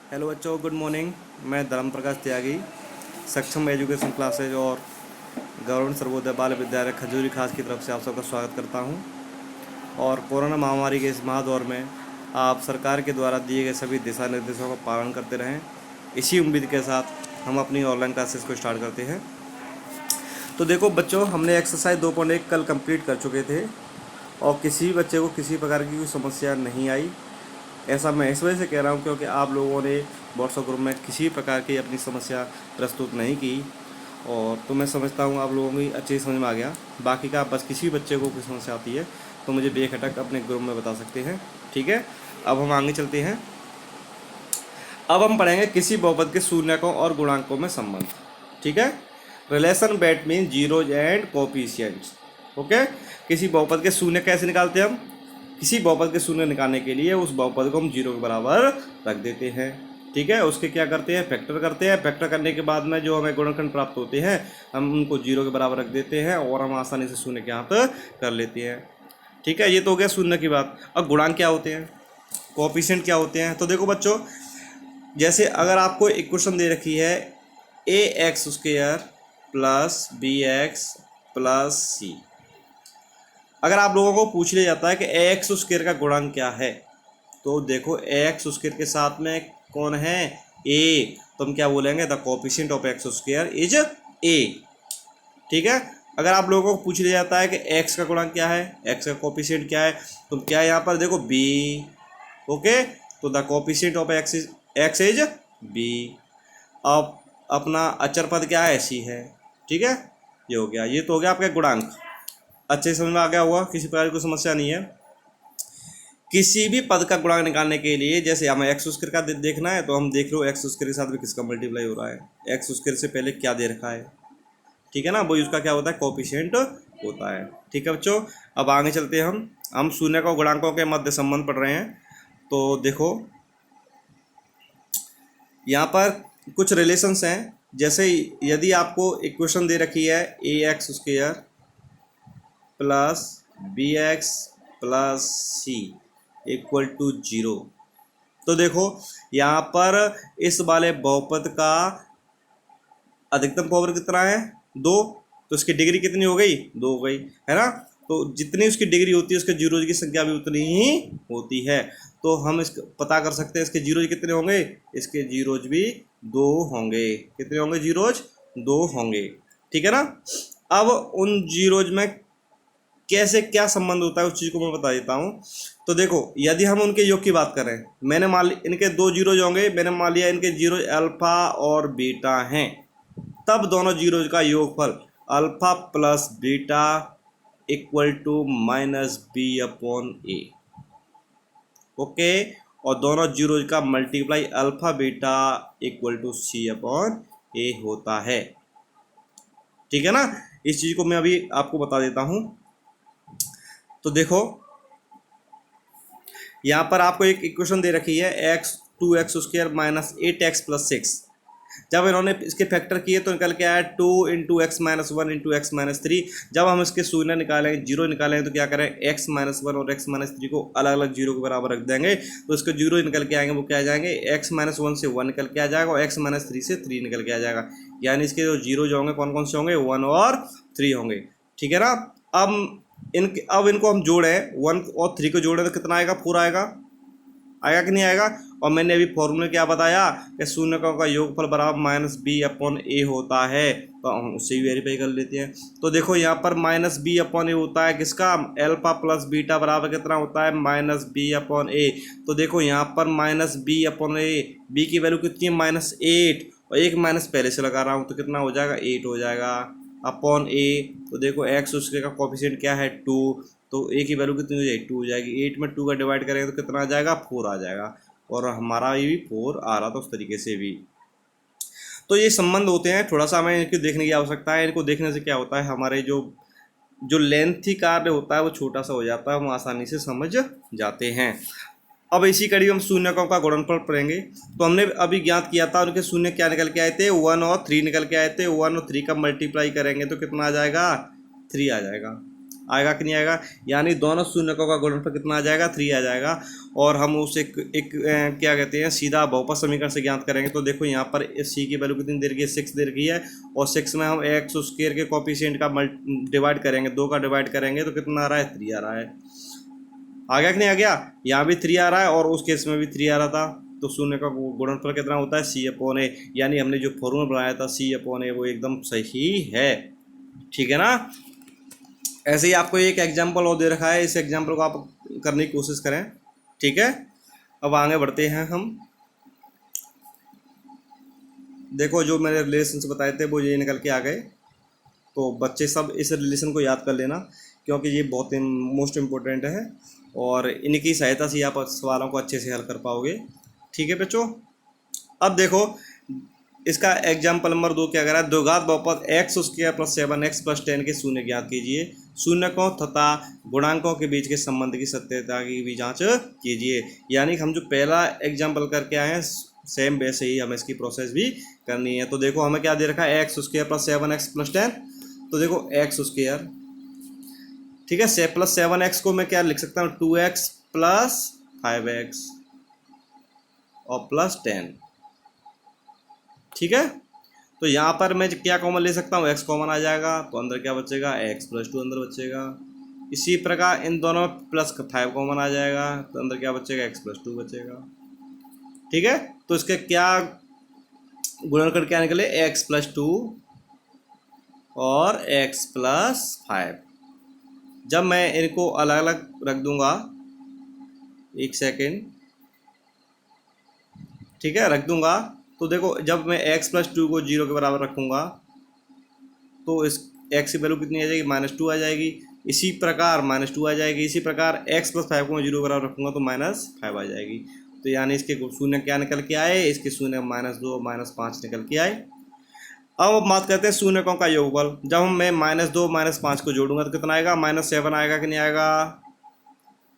Hello बच्चों, good morning. मैं धर्म प्रकाश त्यागी, सक्षम एजुकेशन क्लासेज और गवर्नमेंट सर्वोदय बाल विद्यालय खजूरी खास की तरफ से आप सबका स्वागत करता हूं। और कोरोना महामारी के इस महादौर में आप सरकार के द्वारा दिए गए सभी दिशा निर्देशों का पालन करते रहें। इसी उम्मीद के साथ हम अपनी ऑनलाइन क्लासेस को स्टार्ट करते हैं। तो देखो बच्चों, हमने एक्सरसाइज 2.1 कल कंप्लीट कर चुके थे और किसी भी बच्चे को किसी प्रकार की कोई समस्या नहीं आई। ऐसा मैं इस वजह से कह रहा हूँ क्योंकि आप लोगों ने व्हाट्सएप ग्रुप में किसी भी प्रकार की अपनी समस्या प्रस्तुत नहीं की, और तो मैं समझता हूँ आप लोगों को अच्छे से समझ में आ गया। बाकी का बस किसी भी बच्चे को कोई समस्या आती है तो मुझे बेखटक अपने ग्रुप में बता सकते हैं, ठीक है। अब हम आगे चलते हैं। अब हम पढ़ेंगे किसी बहुपद के शून्यकों और गुणांकों में संबंध, ठीक है। Relation between zeros and coefficients, okay. किसी बहुपद के शून्य कैसे निकालते हैं हम? किसी बहुपद के शून्य निकालने के लिए उस बहुपद को हम जीरो के बराबर रख देते हैं, ठीक है। उसके क्या करते हैं? फैक्टर करते हैं। फैक्टर करने के बाद में जो हमें गुणनखंड प्राप्त होते हैं हम उनको जीरो के बराबर रख देते हैं और हम आसानी से शून्य के यहाँ कर लेते हैं, ठीक है। ये तो हो गया शून्य की बात। अब गुणांक क्या होते हैं, कोएफिशिएंट क्या होते हैं? तो देखो बच्चों, जैसे अगर आपको इक्वेशन दे रखी है A X square plus B X plus C, अगर आप लोगों को पूछ लिया जाता है कि एक्स स्क्वायर का गुणांक क्या है, तो देखो एक्स स्क्वायर के साथ में कौन है? ए। तो हम क्या बोलेंगे? The coefficient of x square is a, ठीक है। अगर आप लोगों को पूछ लिया जाता है कि एक्स का गुणांक क्या है, एक्स का कोएफिशिएंट क्या है, तो क्या है यहाँ पर? देखो बी, ओके। तो the coefficient of x is b. अब अपना अचर पद क्या है? सी है, ठीक है। ये हो गया, ये तो हो गया आपका गुणांक। अच्छे से समझ में आ गया होगा, किसी प्रकार की कोई समस्या नहीं है। किसी भी पद का गुणांक निकालने के लिए जैसे हमें एक्स स्क्वायर का देखना है तो हम देख लो एक्स स्क्वायर के साथ में किसका मल्टीप्लाई हो रहा है, एक्स स्क्वायर से पहले क्या दे रखा है, ठीक है ना। वो उसका क्या होता है? कोएफिशिएंट होता है, ठीक है बच्चों। अब आगे चलते हैं। हम शून्य को गुणांकों के मध्य संबंध पढ़ रहे हैं। तो देखो यहाँ पर कुछ रिलेशंस हैं। जैसे यदि आपको इक्वेशन दे रखी है A X square plus B X plus C equal to zero, तो देखो यहाँ पर इस वाले बहुपद का अधिकतम पावर कितना है? 2। तो इसकी डिग्री कितनी हो गई? 2 हो गई, है ना। तो जितनी उसकी डिग्री होती है उसके जीरोज की संख्या भी उतनी ही होती है। तो हम इस पता कर सकते हैं इसके जीरोज कितने होंगे। इसके जीरोज भी 2 होंगे। कितने होंगे? जीरोज 2 होंगे, ठीक है ना। अब उन जीरोज में कैसे क्या संबंध होता है उस चीज़ को मैं बता देता हूँ। तो देखो यदि हम उनके योग की बात करें, मैंने मान ली इनके 2 जीरोज होंगे, मैंने मान लिया इनके जीरोज अल्फा और बीटा हैं, तब दोनों जीरोज का योगफल alpha plus beta equal to minus B upon A, okay. और दोनों जीरोज का multiply alpha beta equal to C upon A होता है, ठीक है ना। इस चीज़ को मैं अभी आपको बता देता हूँ। तो देखो यहाँ पर आपको एक इक्वेशन दे रखी है x 2x square minus 8x plus 6। जब इन्होंने इसके फैक्टर किए तो निकल के आया 2 into x minus 1 into x minus 3। जब हम इसके शून्य निकालेंगे, जीरो निकालेंगे, तो क्या करें? एक्स माइनस 1 और एक्स माइनस 3 को अलग अलग जीरो के बराबर रख देंगे, तो इसके जीरो निकल के आएंगे। वो क्या आ जाएंगे? एक्स माइनस 1 से 1 निकल के आ जाएगा और एक्स माइनस 3 से 3 निकल के आ जाएगा। यानी इसके जो जीरो जो होंगे कौन कौन से होंगे? 1 और 3 होंगे, ठीक है ना। अब इनको हम जोड़ें, 1 और 3 को जोड़ें तो कितना आएगा? 4 आएगा, आएगा कि नहीं आएगा। और मैंने अभी फॉर्मूले क्या बताया कि शून्यकों का योगफल बराबर माइनस बी अपॉन ए होता है, तो हम उससे भी वेरीफाई कर लेते हैं। तो देखो यहाँ पर माइनस बी अपॉन ए होता है किसका? अल्फा प्लस बीटा बराबर कितना होता है? माइनस बी अपॉन ए। तो देखो यहाँ पर माइनस बी अपॉन ए, बी की वैल्यू कितनी है? -8, और एक माइनस पहले से लगा रहा हूँ तो कितना हो जाएगा? 8 हो जाएगा अपॉन ए। तो देखो एक्स उसके का कोफिशिएंट क्या है? 2। तो ए की वैल्यू कितनी हो जाएगी? 2 हो जाएगी। 8 में 2 का डिवाइड करेंगे तो कितना आ जाएगा? 4 आ जाएगा। और हमारा ये भी 4 आ रहा था उस तरीके से भी। तो ये संबंध होते हैं, थोड़ा सा हमें इनको देखने की आवश्यकता है। इनको देखने से क्या होता है, हमारे जो जो लेंथी कार्य होता है वो छोटा सा हो जाता है, हम आसानी से समझ जाते हैं। अब इसी कड़ी में हम शून्यकों का गुणनफल पढ़ेंगे। तो हमने अभी ज्ञात किया था उनके शून्य क्या निकल के आए थे? 1 और 3 निकल के आए थे। 1 और 3 का मल्टीप्लाई करेंगे तो कितना आ जाएगा? 3 आ जाएगा। आएगा कि नहीं आएगा, यानी दोनों शून्यकों का गुणनफल कितना आ जाएगा, 3 आ जाएगा। और हम उसे क्या कहते हैं, सीधा बहुपद समीकरण से ज्ञात करेंगे। तो देखो यहाँ पर सी की वैल्यू कितनी दे रखी है, 6 दे रखी है, और 6 में हम एक्स स्क्वायर के कोफिशिएंट का डिवाइड करेंगे, 2 का डिवाइड करेंगे तो कितना आ रहा है, 3 आ रहा है। आ गया कि नहीं आ गया, यहाँ भी 3 आ रहा है और उस केस में भी 3 आ रहा था। तो शून्य का गुणनफल कितना होता है, C/A, यानी हमने जो फॉर्मूला बनाया था C/A वो एकदम सही है। ठीक है ना। ऐसे ही आपको एक एग्जाम्पल और दे रखा है, इस एग्जाम्पल को आप करने की कोशिश करें। ठीक है, अब आगे बढ़ते हैं हम। देखो जो मैंने रिलेशन बताए थे वो ये निकल के आ गए। तो बच्चे सब इस रिलेशन को याद कर लेना, क्योंकि ये बहुत मोस्ट इम्पोर्टेंट है और इनकी सहायता से आप सवालों को अच्छे से हल कर पाओगे। ठीक है बच्चों। अब देखो इसका एग्जाम्पल नंबर 2 क्या कह रहा है, द्विघात बहुपद x square plus 7x plus 10 के शून्य ज्ञात कीजिए। शून्यकों तथा गुणांकों के बीच के संबंध की सत्यता की भी जांच कीजिए। यानी हम जो पहला एग्जाम्पल करके आए हैं सेम वैसे ही हमें इसकी प्रोसेस भी करनी है। तो देखो हमें क्या दे रखा है, x square plus 7x plus 10। तो देखो एक्स स्क्वायर, ठीक है, प्लस 7x को मैं क्या लिख सकता हूँ, 2x प्लस 5x और प्लस 10। ठीक है, तो यहाँ पर मैं क्या कॉमन ले सकता हूँ, x कॉमन आ जाएगा, तो अंदर क्या बचेगा, x प्लस 2 अंदर बचेगा। इसी प्रकार इन दोनों प्लस 5 कॉमन आ जाएगा, तो अंदर क्या बचेगा, x प्लस 2 बचेगा। ठीक है, तो इसके क्या गुणनखंड क्या निकले, x प्लस 2 और x प्लस 5। जब मैं इनको अलग अलग रख दूंगा, एक सेकेंड, ठीक है, रख दूंगा, तो देखो जब मैं x प्लस 2 को 0 के बराबर रखूँगा तो इस x की वैल्यू कितनी आ जाएगी, -2 आ जाएगी। इसी प्रकार -2 आ जाएगी। इसी प्रकार x प्लस 5 को मैं 0 के बराबर रखूँगा तो -5 आ जाएगी। तो यानी इसके शून्य क्या निकल के आए, इसके शून्य -2 -5 निकल के आए। अब बात करते हैं शून्यकों का योगफल। जब मैं -2 -5 को जोड़ूंगा तो कितना आएगा, -7 आएगा कि नहीं आएगा।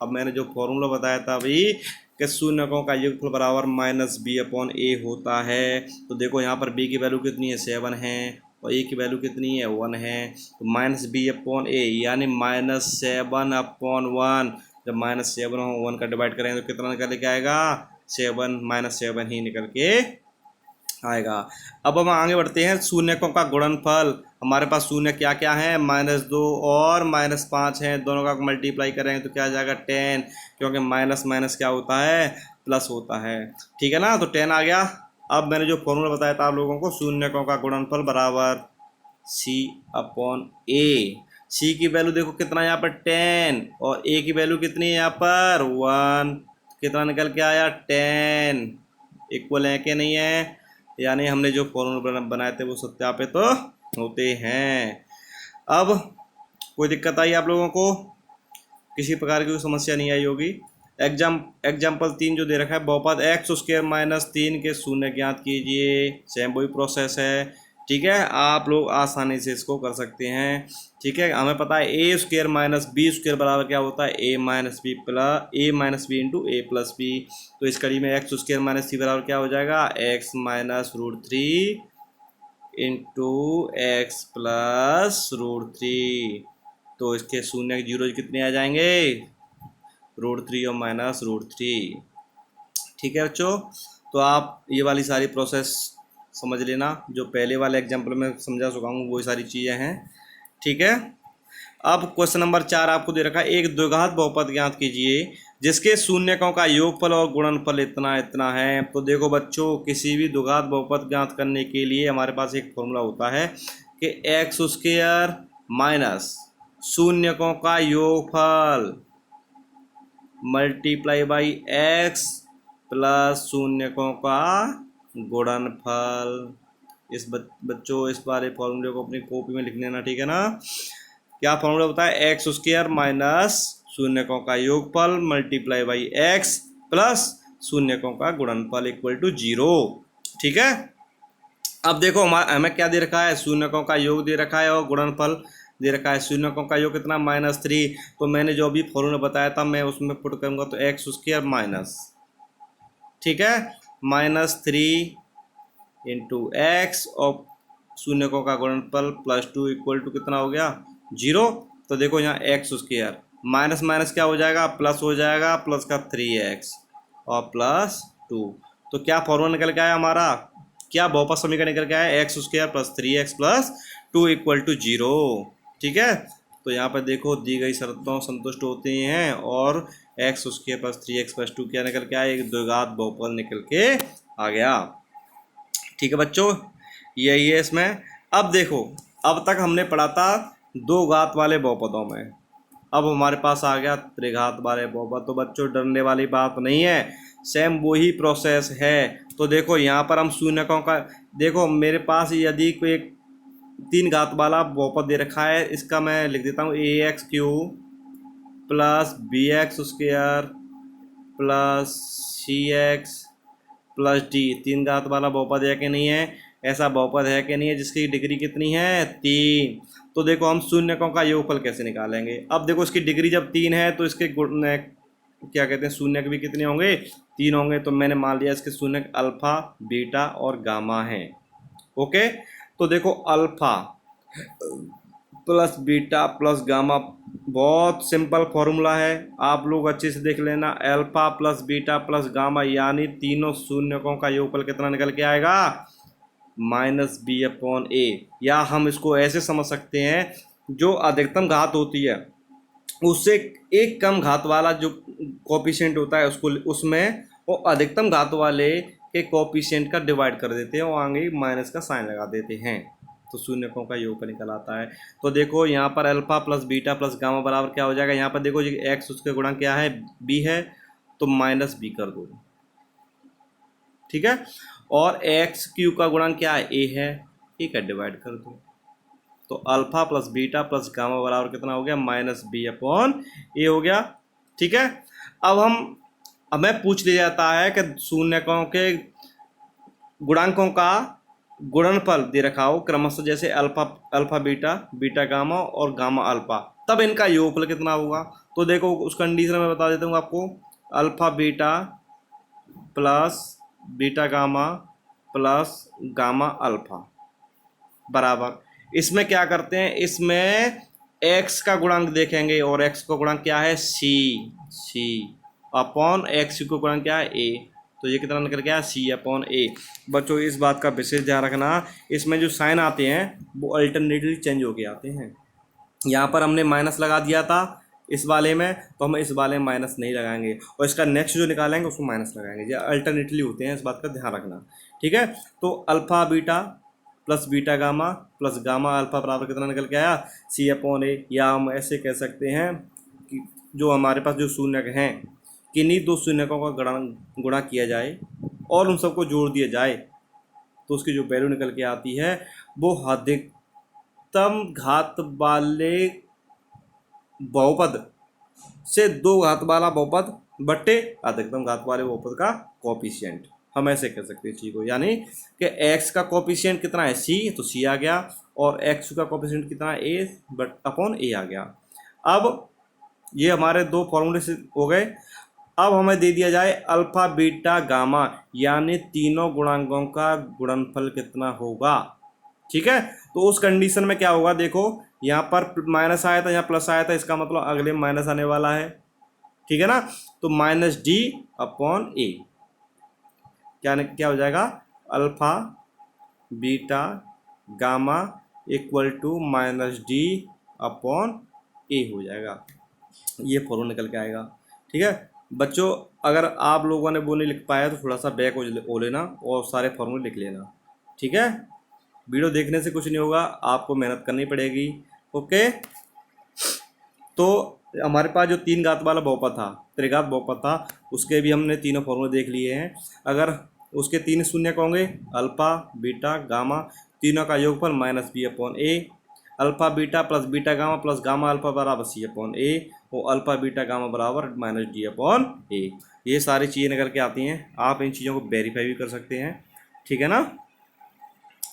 अब मैंने जो फॉर्मूला बताया था अभी कि शून्यकों का योगफल बराबर -b/a होता है। तो देखो यहाँ पर b की वैल्यू कितनी है, 7 है, और a की वैल्यू कितनी है, 1 है। तो -b/a यानी -7/1। जब -7 और 1 का डिवाइड करेंगे तो कितना निकल के आएगा, 7 -7 ही निकल के आएगा। अब हम आगे बढ़ते हैं, शून्यकों का गुणनफल। हमारे पास शून्य क्या क्या है, -2 और -5 है, दोनों का मल्टीप्लाई करेंगे तो क्या आ जाएगा, 10, क्योंकि माइनस माइनस क्या होता है, प्लस होता है। ठीक है ना, तो 10 आ गया। अब मैंने जो फॉर्मूला बताया था आप लोगों को, शून्यकों का गुणनफल बराबर C/A। C की वैल्यू देखो कितना यहाँ पर 10, और A की वैल्यू कितनी है यहाँ पर 1, कितना निकल के आया 10। इक्वल है कि नहीं है, यानी हमने जो फॉर्मूला बनाए थे वो सत्यापित तो होते हैं। अब कोई दिक्कत आई आप लोगों को, किसी प्रकार की कोई समस्या नहीं आई होगी। एग्जाम्पल 3 जो दे रखा है, बहुपद एक्स स्क्वायर -3 के शून्य ज्ञात कीजिए। सेम वही प्रोसेस है। ठीक है, आप लोग आसानी से इसको कर सकते हैं। ठीक है, हमें पता है a square minus b square बराबर क्या होता है, a minus b into a plus b. तो इस कड़ी में एक्स स्क्वायर माइनस सी बराबर क्या हो जाएगा, x minus √3 into x plus √3। तो इसके शून्य जीरो कितने आ जाएंगे, √3 और माइनस √3। ठीक है बच्चों, तो आप ये वाली सारी प्रोसेस समझ लेना, जो पहले वाले एग्जाम्पल में समझा चुका हूँ वो सारी चीज़ें हैं। ठीक है, अब क्वेश्चन नंबर 4 आपको दे रखा है, एक द्विघात बहुपद ज्ञात कीजिए जिसके शून्यकों का योगफल और गुणनफल इतना इतना है। तो देखो बच्चों, किसी भी द्विघात बहुपद ज्ञात करने के लिए हमारे पास एक फॉर्मूला होता है कि एक्स स्क्वायर माइनस शून्यकों का योगफल मल्टीप्लाई बाई एक्स प्लस शून्यकों का गुणनफल। इस बच्चों इस बारे फॉर्मूले को अपनी कॉपी में लिख लेना, ठीक है ना। क्या फॉर्मूला बताया, एक्स स्क्वायर माइनस शून्यकों का योगफल मल्टीप्लाई बाई एक्स प्लस शून्यकों का गुणनफल इक्वल टू 0। ठीक है, अब देखो हमें क्या दे रखा है, शून्यकों का योग दे रखा है और गुणनफल दे रखा है। शून्यकों का योग कितना, -3। तो मैंने जो अभी फॉर्मूला बताया था मैं उसमें पुट करूँगा, तो एक्स स्क्वायर माइनस, ठीक है, -3 इंटू एक्स और शून्यकों का गुणनफल +2 इक्वल टू कितना हो गया, 0। तो देखो यहाँ एक्स स्क्वायर माइनस माइनस क्या हो जाएगा, प्लस हो जाएगा, प्लस का 3x और प्लस 2। तो क्या फॉर्मूला निकल के आया हमारा, क्या बहुपद समीकरण निकल के आया, x square plus 3x plus 2 equal to 0। ठीक है, तो यहाँ पर देखो दी गई शर्तों संतुष्ट होती हैं और x square plus 3x plus 2 क्या निकल के आया, एक द्विघात बहुपद निकल के आ गया। ठीक है बच्चों, यही है इसमें। अब देखो, अब तक हमने पढ़ा था दो घात वाले बहुपदों में, अब हमारे पास आ गया त्रिघात वाले बहुपद। तो बच्चों डरने वाली बात नहीं है, सेम वही प्रोसेस है। तो देखो यहाँ पर हम शून्यकों का, देखो मेरे पास यदि कोई एक 3 घात वाला बहुपद दे रखा है, इसका मैं लिख देता हूँ ax³ plus bx square plus cx plus D. 3 घात वाला बहुपद है कि नहीं है, ऐसा बहुपद है कि नहीं है जिसकी डिग्री कितनी है, 3। तो देखो हम शून्यकों का योगफल कैसे निकालेंगे। अब देखो इसकी डिग्री जब 3 है तो इसके क्या कहते हैं शून्यक भी कितने होंगे, 3 होंगे। तो मैंने मान लिया इसके शून्यक अल्फा बीटा और गामा हैं। ओके, तो देखो alpha plus beta plus gamma, बहुत सिंपल फॉर्मूला है, आप लोग अच्छे से देख लेना। Alpha plus beta plus gamma यानी तीनों शून्यकों का योगफल कितना निकल के आएगा, -b/a। या हम इसको ऐसे समझ सकते हैं, जो अधिकतम घात होती है उससे एक कम घात वाला जो कोफिशिएंट होता है उसको, उसमें वो अधिकतम घात वाले के कोफिशिएंट का डिवाइड कर देते हैं और आगे माइनस का साइन लगा देते हैं, तो शून्यकों का योगफल निकल आता है। तो देखो यहाँ पर alpha plus beta plus gamma बराबर क्या हो जाएगा, यहाँ पर देखो जी एक्स उसके गुणा क्या है, बी है, तो -b कर दो। ठीक है, और x³ का गुणांक क्या है, a है, ठीक है, डिवाइड कर दो। तो alpha plus beta plus gamma बराबर कितना हो गया, -b/a हो गया। ठीक है, अब हमें पूछ लिया जाता है कि शून्यकों के गुणांकों का गुणनफल दे रखा हो क्रमशः, जैसे अल्फा बीटा, बीटा गामा और गामा अल्फा, तब इनका योगफल कितना होगा। तो देखो उस कंडीशन में बता देता हूँ आपको, alpha beta plus beta gamma plus gamma alpha बराबर, इसमें क्या करते हैं, इसमें x का गुणांक देखेंगे और x का गुणांक क्या है, c अपॉन x का गुणांक क्या है, a। तो ये कितना निकल गया, c/a। बच्चों इस बात का विशेष ध्यान रखना, इसमें जो साइन आते हैं वो अल्टरनेटली चेंज होके आते हैं। यहाँ पर हमने माइनस लगा दिया था इस वाले में, तो हम इस वाले में माइनस नहीं लगाएंगे और इसका नेक्स्ट जो निकालेंगे उसमें माइनस लगाएंगे। ये अल्टरनेटली होते हैं, इस बात का ध्यान रखना। ठीक है, तो alpha beta plus beta gamma plus gamma alpha बराबर कितना निकल के आया, c/a। या हम ऐसे कह सकते हैं कि जो हमारे पास जो शून्यक हैं, किन्हीं दो शून्यकों का गुणा किया जाए और उन सबको जोड़ दिया जाए तो उसकी जो वैल्यू निकल के आती है वो अधिकतम घात वाले बहुपद से दो घात वाला बहुपद बट्टे अधिकतम घात वाले बहुपद का कोफिशिएंट, हम ऐसे कह सकते हैं चीज़ को। यानी कि x का कोफिशिएंट कितना है, c, तो c आ गया, और x का कोफिशिएंट कितना है, a बट अपॉन a आ गया। अब ये हमारे दो फॉर्मूले से हो गए। अब हमें दे दिया जाए अल्फा बीटा गामा, यानी तीनों गुणांकों का गुणनफल कितना होगा। ठीक है, तो उस कंडीशन में क्या होगा, देखो यहाँ पर माइनस आया था, यहाँ प्लस आया था, इसका मतलब अगले माइनस आने वाला है। ठीक है ना, तो -d/a क्या हो जाएगा, alpha beta gamma equal to -d/a हो जाएगा। ये फॉर्मूला निकल के आएगा। ठीक है बच्चों, अगर आप लोगों ने वो नहीं लिख पाया तो थोड़ा सा बैक हो लेना और सारे फॉर्मूले लिख लेना। ठीक है, वीडियो देखने से कुछ नहीं होगा, आपको मेहनत करनी पड़ेगी। ओके, तो हमारे पास जो 3 घात वाला बहुपद था, त्रिघात बहुपद था, उसके भी हमने तीनों फॉर्मूले देख लिए हैं। अगर उसके 3 शून्यक होंगे, अल्फा बीटा गामा, तीनों का योगफल -b/a, alpha beta plus beta gamma plus gamma alpha बराबर c/a, और अल्फा बीटा गामा बराबर -d/a। ये सारी चीज़ें निकल के आती हैं, आप इन चीज़ों को वेरीफाई भी कर सकते हैं। ठीक है ना,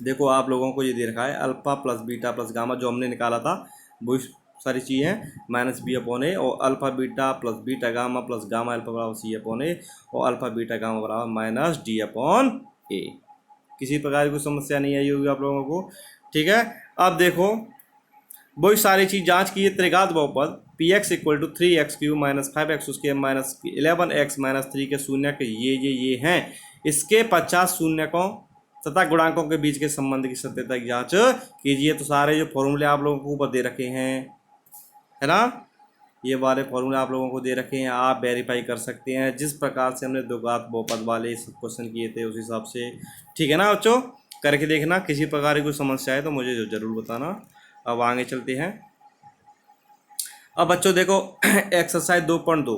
देखो आप लोगों को ये दे रखा है alpha plus beta plus gamma, जो हमने निकाला था वो सारी चीज़ें -b/a, और alpha beta plus beta gamma plus gamma alpha बराबर c/a, और अल्फा बीटा गामा बराबर -d/a। किसी प्रकार की कोई समस्या नहीं आई होगी आप लोगों को। ठीक है, अब देखो वही सारी चीज़ जांच कीजिए। त्रिघात बहुपद p x equal to 3x³ minus 5x² minus 11x minus 3 के शून्यक ये हैं। इसके 50 शून्यकों तथा गुणांकों के बीच के संबंध की सत्यता की जांच कीजिए। तो सारे जो फॉर्मूले आप लोगों को ऊपर दे रखे हैं, है ना, ये वाले फॉर्मूले आप लोगों को दे रखे हैं, आप वेरीफाई कर सकते हैं जिस प्रकार से हमने द्विघात बहुपद वाले सब क्वेश्चन किए थे उस हिसाब से। ठीक है ना बच्चों, करके देखना। किसी प्रकार की कोई समस्या है तो मुझे ज़रूर बताना। अब आगे चलते हैं। अब बच्चों देखो एक्सरसाइज 2.2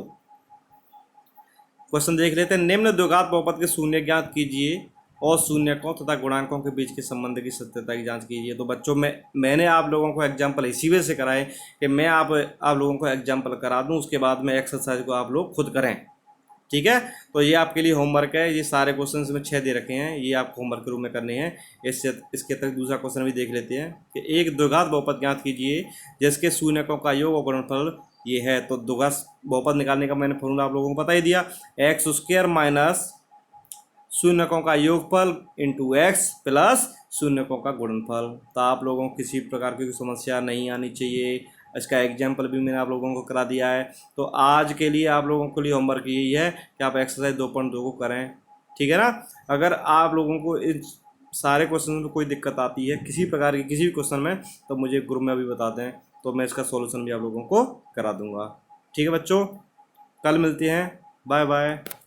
क्वेश्चन देख लेते हैं। निम्न द्विघात बहुपद के शून्य ज्ञात कीजिए और शून्यकों तथा गुणांकों के बीच के संबंध की सत्यता की जांच कीजिए। तो बच्चों मैंने आप लोगों को एग्जाम्पल इसी वजह से कराए कि मैं आप लोगों को एग्जाम्पल करा दूं, उसके बाद में एक्सरसाइज को आप लोग खुद करें। ठीक है, तो ये आपके लिए होमवर्क है। ये सारे क्वेश्चन में 6 दे रखे हैं, ये आपको होमवर्क के रूप में करने हैं। इसके तक दूसरा क्वेश्चन भी देख लेते हैं कि एक द्विघात बहुपद ज्ञात कीजिए जिसके शून्यकों का योग और गुणनफल ये है। तो द्विघात बहुपद निकालने का मैंने फॉर्मूला आप लोगों को बता ही दिया, x² माइनस शून्यकों का योगफल इंटू x प्लस शून्यकों का गुणनफल। तो आप लोगों को किसी प्रकार की समस्या नहीं आनी चाहिए। इसका एग्जाम्पल भी मैंने आप लोगों को करा दिया है। तो आज के लिए आप लोगों के लिए होमवर्क यही है कि आप एक्सरसाइज 2.2 को करें। ठीक है ना। अगर आप लोगों को इन सारे क्वेश्चन में कोई दिक्कत आती है किसी प्रकार की किसी भी क्वेश्चन में, तो मुझे ग्रुप में भी बता दें, तो मैं इसका सॉल्यूशन भी आप लोगों को करा दूंगा। ठीक है बच्चों, कल मिलते हैं। Bye bye.